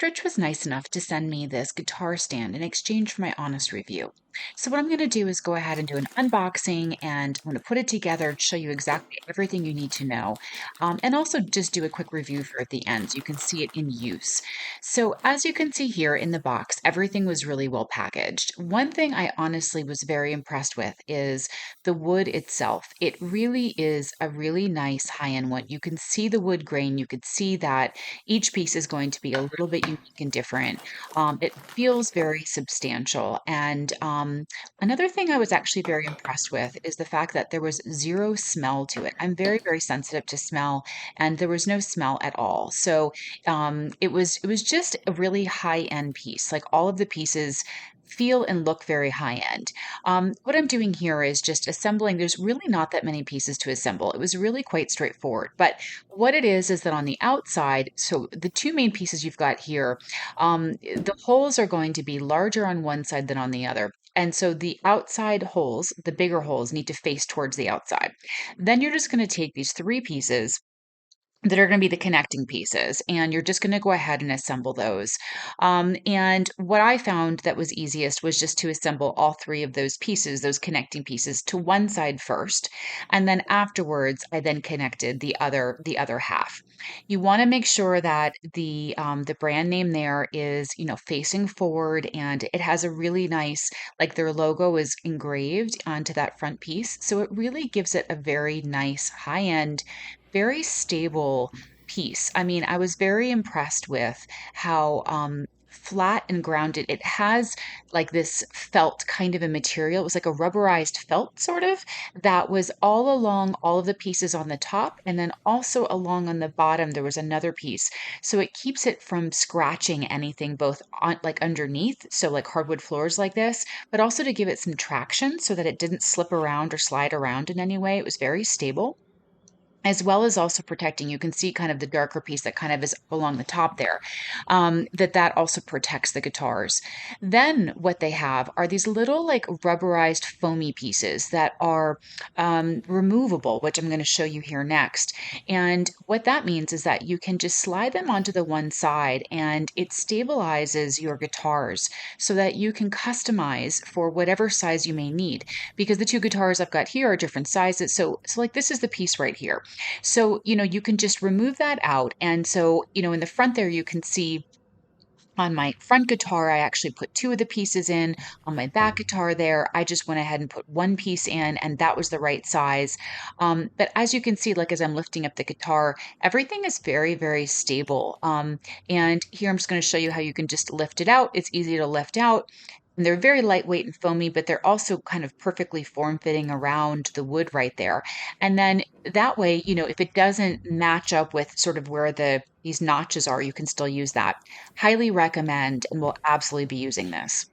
Strich was nice enough to send me this guitar stand in exchange for my honest review. So what I'm going to do is go ahead and do an unboxing, and I'm going to put it together and show you exactly everything you need to know. And also just do a quick review for at the end so you can see it in use. So as you can see here in the box, everything was really well packaged. One thing I honestly was very impressed with is the wood itself. It really is a really nice high-end one. You can see the wood grain. You could see that each piece is going to be a little bit unique and different. It feels very substantial. And another thing I was actually very impressed with is the fact that there was zero smell to it. I'm very, very sensitive to smell, and there was no smell at all. So it was just a really high end piece. Like all of the pieces feel and look very high end. What I'm doing here is just assembling. There's really not that many pieces to assemble. It was really quite straightforward. But what it is that on the outside, so the two main pieces you've got here, the holes are going to be larger on one side than on the other. And so the outside holes, the bigger holes, need to face towards the outside. Then you're just going to take these three pieces that are going to be the connecting pieces, and you're just going to go ahead and assemble those. And what I found that was easiest was just to assemble all three of those pieces, those connecting pieces, to one side first, and then afterwards I then connected the other half. You want to make sure that the brand name there is, facing forward, and it has a really nice, like, their logo is engraved onto that front piece, so it really gives it a very nice high end, very stable piece. I mean, I was very impressed with how flat and grounded it has, like this felt kind of a material. It was like a rubberized felt, sort of, that was all along all of the pieces on the top, and then also along on the bottom there was another piece. So it keeps it from scratching anything, both on, like, underneath, so like hardwood floors like this, but also to give it some traction so that it didn't slip around or slide around in any way. It was very stable, as well as also protecting. You can see kind of the darker piece that kind of is along the top there, that also protects the guitars. Then what they have are these little, like, rubberized foamy pieces that are removable, which I'm going to show you here next. And what that means is that you can just slide them onto the one side, and it stabilizes your guitars so that you can customize for whatever size you may need, because the two guitars I've got here are different sizes. So like, this is the piece right here. So, you can just remove that out. And so, in the front there, you can see on my front guitar, I actually put two of the pieces in. On my back guitar there, I just went ahead and put one piece in, and that was the right size. But as you can see, like, as I'm lifting up the guitar, everything is very, very stable. And here I'm just going to show you how you can just lift it out. It's easy to lift out. And they're very lightweight and foamy, but they're also kind of perfectly form fitting around the wood right there. And then that way, if it doesn't match up with sort of where these notches are, you can still use that. Highly recommend, and will absolutely be using this.